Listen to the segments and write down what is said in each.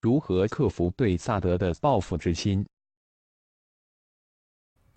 如何克服对萨德的报复之心？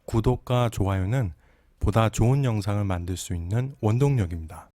구독과 좋아요는 보다 좋은 영상을 만들 수 있는 원동력입니다.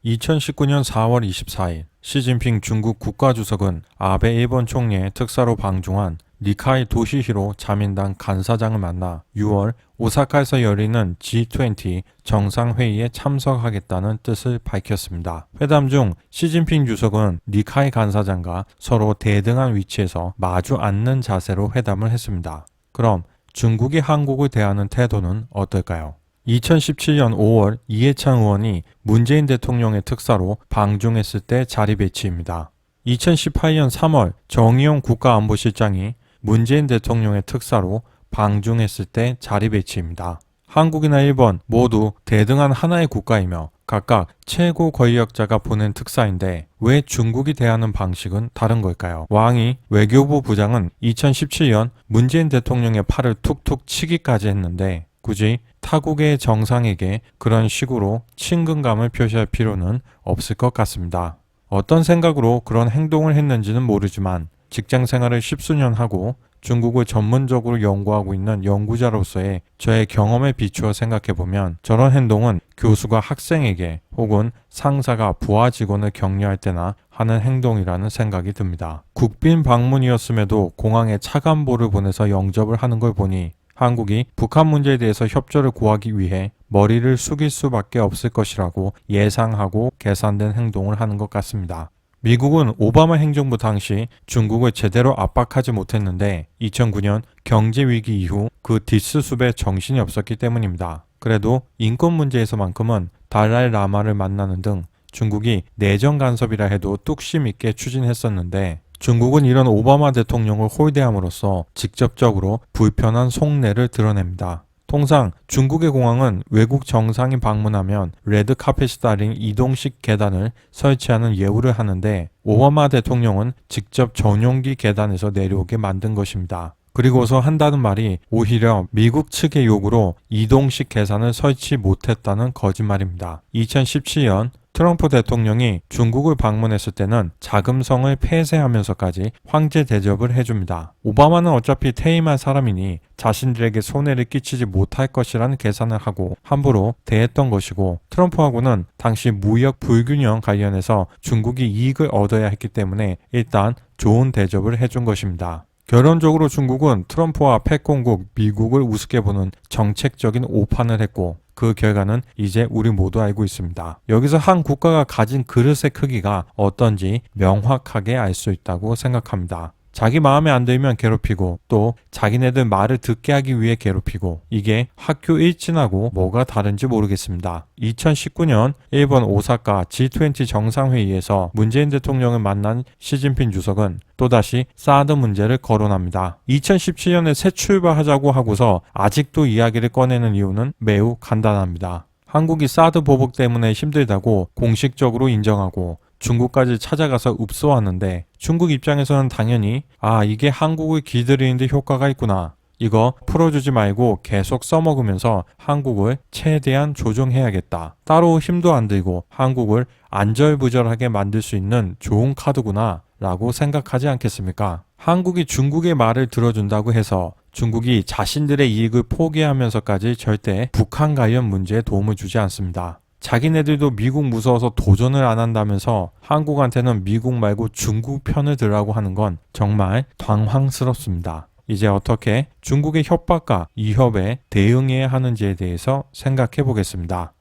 2019년 4월 24일 시진핑 중국 국가주석은 아베 일본 총리의 특사로 방중한 니카이 도시히로 자민당 간사장을 만나 6월 오사카에서 열리는 G20 정상회의에 참석하겠다는 뜻을 밝혔습니다. 회담 중 시진핑 주석은 니카이 간사장과 서로 대등한 위치에서 마주 앉는 자세로 회담을 했습니다. 그럼 중국이 한국을 대하는 태도는 어떨까요? 2017년 5월 이해창 의원이 문재인 대통령의 특사로 방중했을 때 자리 배치입니다. 2018년 3월 정의용 국가안보실장이 문재인 대통령의 특사로 방중했을 때 자리 배치입니다. 한국이나 일본 모두 대등한 하나의 국가이며 각각 최고 권력자가 보낸 특사인데 왜 중국이 대하는 방식은 다른 걸까요? 왕이 외교부 부장은 2017년 문재인 대통령의 팔을 툭툭 치기까지 했는데 굳이 타국의 정상에게 그런 식으로 친근감을 표시할 필요는 없을 것 같습니다. 어떤 생각으로 그런 행동을 했는지는 모르지만 직장 생활을 10수년 하고 중국을 전문적으로 연구하고 있는 연구자로서의 저의 경험에 비추어 생각해보면 저런 행동은 교수가 학생에게 혹은 상사가 부하 직원을 격려할 때나 하는 행동이라는 생각이 듭니다. 국빈 방문이었음에도 공항에 차관보를 보내서 영접을 하는 걸 보니 한국이 북한 문제에 대해서 협조를 구하기 위해 머리를 숙일 수밖에 없을 것이라고 예상하고 계산된 행동을 하는 것 같습니다. 미국은 오바마 행정부 당시 중국을 제대로 압박하지 못했는데 2009년 경제위기 이후 그 뒷수습에 정신이 없었기 때문입니다. 그래도 인권 문제에서만큼은 달라이 라마를 만나는 등 중국이 내정 간섭이라 해도 뚝심 있게 추진했었는데 중국은 이런 오바마 대통령을 홀대함으로써 직접적으로 불편한 속내를 드러냅니다. 통상 중국의 공항은 외국 정상이 방문하면 레드카펫이 달린 이동식 계단을 설치하는 예우를 하는데 오바마 대통령은 직접 전용기 계단에서 내려오게 만든 것입니다. 그리고서 한다는 말이 오히려 미국 측의 요구로 이동식 계단을 설치 못했다는 거짓말입니다. 2017년 트럼프 대통령이 중국을 방문했을 때는 자금성을 폐쇄하면서까지 황제 대접을 해줍니다. 오바마는 어차피 퇴임할 사람이니 자신들에게 손해를 끼치지 못할 것이라는 계산을 하고 함부로 대했던 것이고 트럼프하고는 당시 무역 불균형 관련해서 중국이 이익을 얻어야 했기 때문에 일단 좋은 대접을 해준 것입니다. 결론적으로 중국은 트럼프와 패권국 미국을 우습게 보는 정책적인 오판을 했고 그 결과는 이제 우리 모두 알고 있습니다. 여기서 한 국가가 가진 그릇의 크기가 어떤지 명확하게 알 수 있다고 생각합니다. 자기 마음에 안 들면 괴롭히고 또 자기네들 말을 듣게 하기 위해 괴롭히고 이게 학교 일진하고 뭐가 다른지 모르겠습니다. 2019년 일본 오사카 G20 정상회의에서 문재인 대통령을 만난 시진핑 주석은 또다시 사드 문제를 거론합니다. 2017년에 새 출발하자고 하고서 아직도 이야기를 꺼내는 이유는 매우 간단합니다. 한국이 사드 보복 때문에 힘들다고 공식적으로 인정하고 중국까지 찾아가서 읍소하는데 중국 입장에서는 당연히 이게 한국을 길들이는데 효과가 있구나. 이거 풀어주지 말고 계속 써먹으면서 한국을 최대한 조종해야겠다. 따로 힘도 안 들고 한국을 안절부절하게 만들 수 있는 좋은 카드구나 라고 생각하지 않겠습니까? 한국이 중국의 말을 들어준다고 해서 중국이 자신들의 이익을 포기하면서까지 절대 북한 관련 문제에 도움을 주지 않습니다. 자기네들도 미국 무서워서 도전을 안 한다면서 한국한테는 미국 말고 중국 편을 들라고 하는 건 정말 당황스럽습니다. 이제 어떻게 중국의 협박과 위협에 대응해야 하는지에 대해서 생각해 보겠습니다.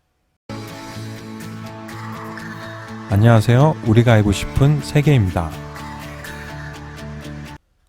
안녕하세요. 우리가 알고 싶은 세계입니다.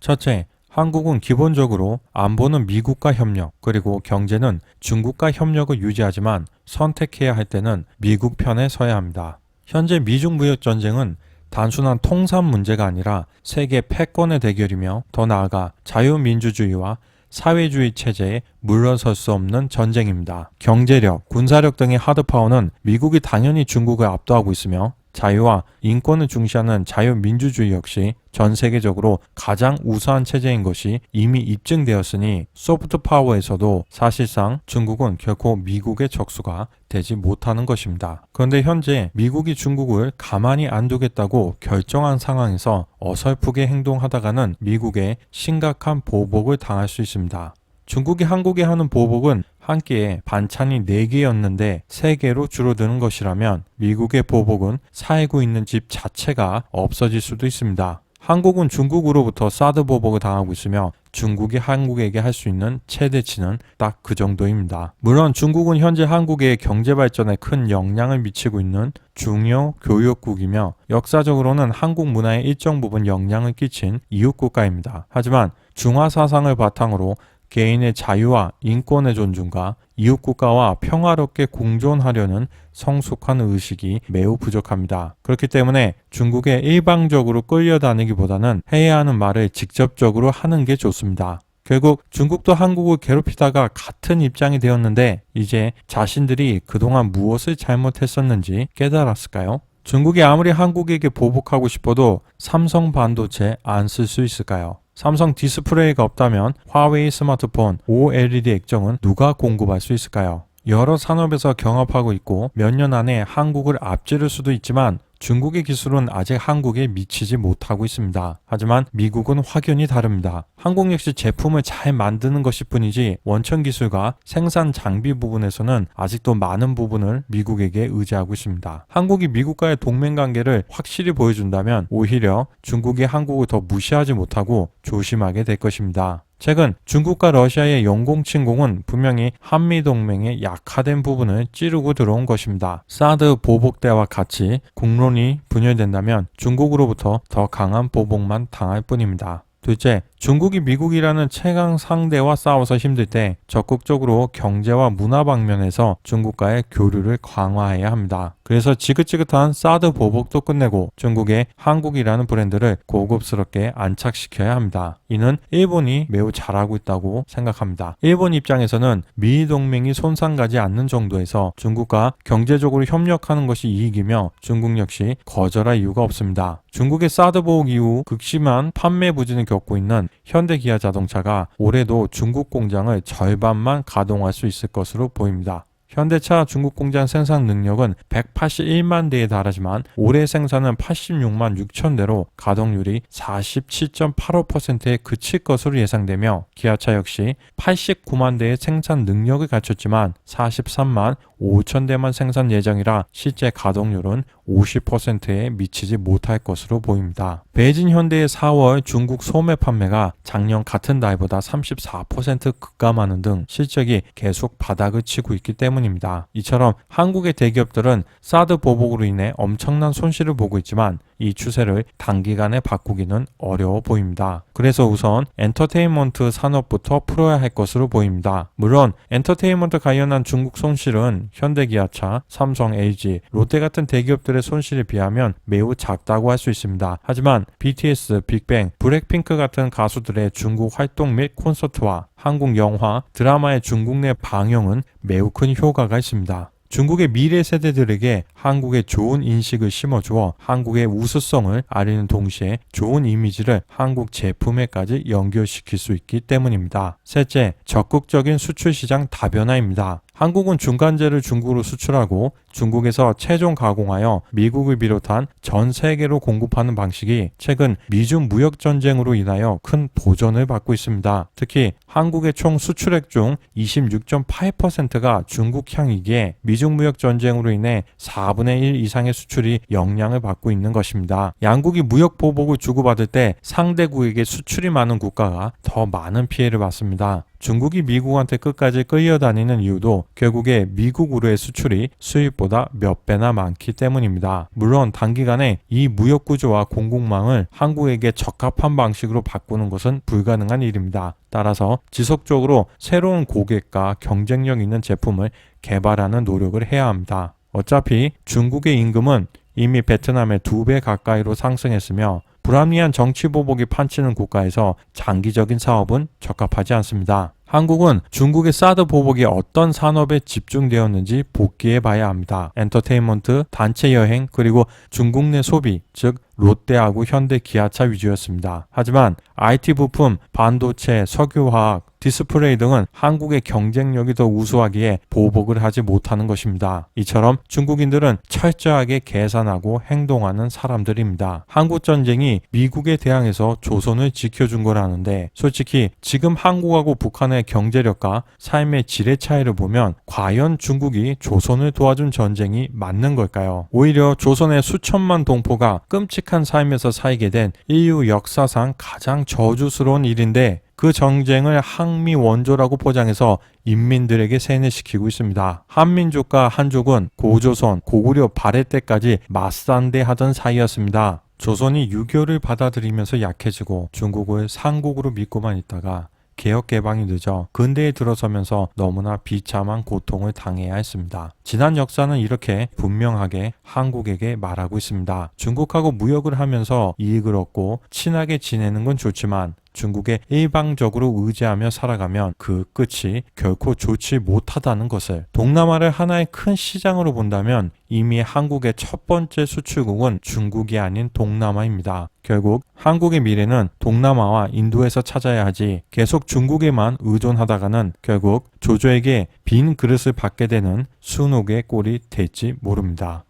첫째, 한국은 기본적으로 안보는 미국과 협력, 그리고 경제는 중국과 협력을 유지하지만 선택해야 할 때는 미국 편에 서야 합니다. 현재 미중 무역 전쟁은 단순한 통상 문제가 아니라 세계 패권의 대결이며 더 나아가 자유민주주의와 사회주의 체제에 물러설 수 없는 전쟁입니다. 경제력, 군사력 등의 하드파워는 미국이 당연히 중국을 압도하고 있으며 자유와 인권을 중시하는 자유민주주의 역시 전 세계적으로 가장 우수한 체제인 것이 이미 입증되었으니 소프트 파워에서도 사실상 중국은 결코 미국의 적수가 되지 못하는 것입니다. 그런데 현재 미국이 중국을 가만히 안 두겠다고 결정한 상황에서 어설프게 행동하다가는 미국에 심각한 보복을 당할 수 있습니다. 중국이 한국에 하는 보복은 한 끼에 반찬이 4개였는데 3개로 줄어드는 것이라면 미국의 보복은 살고 있는 집 자체가 없어질 수도 있습니다. 한국은 중국으로부터 사드 보복을 당하고 있으며 중국이 한국에게 할 수 있는 최대치는 딱 그 정도입니다. 물론 중국은 현재 한국의 경제 발전에 큰 영향을 미치고 있는 중요 교역국이며 역사적으로는 한국 문화에 일정 부분 영향을 끼친 이웃 국가입니다. 하지만 중화 사상을 바탕으로 개인의 자유와 인권의 존중과 이웃국가와 평화롭게 공존하려는 성숙한 의식이 매우 부족합니다. 그렇기 때문에 중국에 일방적으로 끌려다니기보다는 해야 하는 말을 직접적으로 하는 게 좋습니다. 결국 중국도 한국을 괴롭히다가 같은 입장이 되었는데 이제 자신들이 그동안 무엇을 잘못했었는지 깨달았을까요? 중국이 아무리 한국에게 보복하고 싶어도 삼성 반도체 안 쓸 수 있을까요? 삼성 디스플레이가 없다면 화웨이 스마트폰 OLED 액정은 누가 공급할 수 있을까요? 여러 산업에서 경합하고 있고 몇 년 안에 한국을 앞지를 수도 있지만 중국의 기술은 아직 한국에 미치지 못하고 있습니다. 하지만 미국은 확연히 다릅니다. 한국 역시 제품을 잘 만드는 것일 뿐이지 원천 기술과 생산 장비 부분에서는 아직도 많은 부분을 미국에게 의지하고 있습니다. 한국이 미국과의 동맹관계를 확실히 보여준다면 오히려 중국이 한국을 더 무시하지 못하고 조심하게 될 것입니다. 최근 중국과 러시아의 영공침공은 분명히 한미동맹의 약화된 부분을 찌르고 들어온 것입니다. 사드 보복 때와 같이 국론이 분열된다면 중국으로부터 더 강한 보복만 당할 뿐입니다. 둘째, 중국이 미국이라는 최강 상대와 싸워서 힘들 때 적극적으로 경제와 문화 방면에서 중국과의 교류를 강화해야 합니다. 그래서 지긋지긋한 사드 보복도 끝내고 중국의 한국이라는 브랜드를 고급스럽게 안착시켜야 합니다. 이는 일본이 매우 잘하고 있다고 생각합니다. 일본 입장에서는 미일 동맹이 손상가지 않는 정도에서 중국과 경제적으로 협력하는 것이 이익이며 중국 역시 거절할 이유가 없습니다. 중국의 사드 보복 이후 극심한 판매 부진을 겪고 있는 현대기아 자동차가 올해도 중국 공장을 절반만 가동할 수 있을 것으로 보입니다. 현대차 중국 공장 생산 능력은 181만 대에 달하지만 올해 생산은 86만 6천 대로 가동률이 47.85%에 그칠 것으로 예상되며 기아차 역시 89만 대의 생산 능력을 갖췄지만 43만 5천 대만 생산 예정이라 실제 가동률은 50%에 미치지 못할 것으로 보입니다. 베이징 현대의 4월 중국 소매 판매가 작년 같은 달보다 34% 급감하는 등 실적이 계속 바닥을 치고 있기 때문입니다. 이처럼 한국의 대기업들은 사드 보복으로 인해 엄청난 손실을 보고 있지만 이 추세를 단기간에 바꾸기는 어려워 보입니다. 그래서 우선 엔터테인먼트 산업부터 풀어야 할 것으로 보입니다. 물론 엔터테인먼트 관련한 중국 손실은 현대기아차, 삼성, LG, 롯데 같은 대기업들의 손실에 비하면 매우 작다고 할 수 있습니다. 하지만 BTS, 빅뱅, 블랙핑크 같은 가수들의 중국 활동 및 콘서트와 한국 영화, 드라마의 중국 내 방영은 매우 큰 효과가 있습니다. 중국의 미래 세대들에게 한국의 좋은 인식을 심어주어 한국의 우수성을 알리는 동시에 좋은 이미지를 한국 제품에까지 연결시킬 수 있기 때문입니다. 셋째, 적극적인 수출 시장 다변화입니다. 한국은 중간재를 중국으로 수출하고 중국에서 최종 가공하여 미국을 비롯한 전 세계로 공급하는 방식이 최근 미중 무역 전쟁으로 인하여 큰 도전을 받고 있습니다. 특히 한국의 총 수출액 중 26.8%가 중국 향이기에 미중 무역 전쟁으로 인해 4분의 1 이상의 수출이 영향을 받고 있는 것입니다. 양국이 무역 보복을 주고받을 때 상대국에게 수출이 많은 국가가 더 많은 피해를 받습니다. 중국이 미국한테 끝까지 끌려다니는 이유도 결국에 미국으로의 수출이 수입보다 몇 배나 많기 때문입니다. 물론 단기간에 이 무역 구조와 공급망을 한국에게 적합한 방식으로 바꾸는 것은 불가능한 일입니다. 따라서 지속적으로 새로운 고객과 경쟁력 있는 제품을 개발하는 노력을 해야 합니다. 어차피 중국의 임금은 이미 베트남의 2배 가까이로 상승했으며 불합리한 정치 보복이 판치는 국가에서 장기적인 사업은 적합하지 않습니다. 한국은 중국의 사드 보복이 어떤 산업에 집중되었는지 복기해 봐야 합니다. 엔터테인먼트, 단체 여행, 그리고 중국 내 소비, 즉 롯데하고 현대 기아차 위주였습니다. 하지만 IT 부품, 반도체, 석유화학, 디스플레이 등은 한국의 경쟁력이 더 우수하기에 보복을 하지 못하는 것입니다. 이처럼 중국인들은 철저하게 계산하고 행동하는 사람들입니다. 한국전쟁이 미국에 대항해서 조선을 지켜준 거라는데 솔직히 지금 한국하고 북한의 경제력과 삶의 질의 차이를 보면 과연 중국이 조선을 도와준 전쟁이 맞는 걸까요? 오히려 조선의 수천만 동포가 끔찍한 삶에서 살게 된 인류 역사상 가장 저주스러운 일인데 그 전쟁을 항미 원조라고 포장해서 인민들에게 세뇌시키고 있습니다. 한민족과 한족은 고조선, 고구려 발해 때까지 맞산대하던 사이였습니다. 조선이 유교를 받아들이면서 약해지고 중국을 상국으로 믿고만 있다가 개혁 개방이 늦어 근대에 들어서면서 너무나 비참한 고통을 당해야 했습니다. 지난 역사는 이렇게 분명하게 한국에게 말하고 있습니다. 중국하고 무역을 하면서 이익을 얻고 친하게 지내는 건 좋지만 중국에 일방적으로 의지하며 살아가면 그 끝이 결코 좋지 못하다는 것을, 동남아를 하나의 큰 시장으로 본다면 이미 한국의 첫 번째 수출국은 중국이 아닌 동남아입니다. 결국 한국의 미래는 동남아와 인도에서 찾아야 하지 계속 중국에만 의존하다가는 결국 조조에게 빈 그릇을 받게 되는 순옥의 꼴이 될지 모릅니다.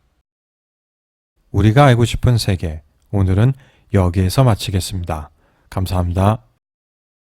우리가 알고 싶은 세계, 오늘은 여기에서 마치겠습니다. 감사합니다.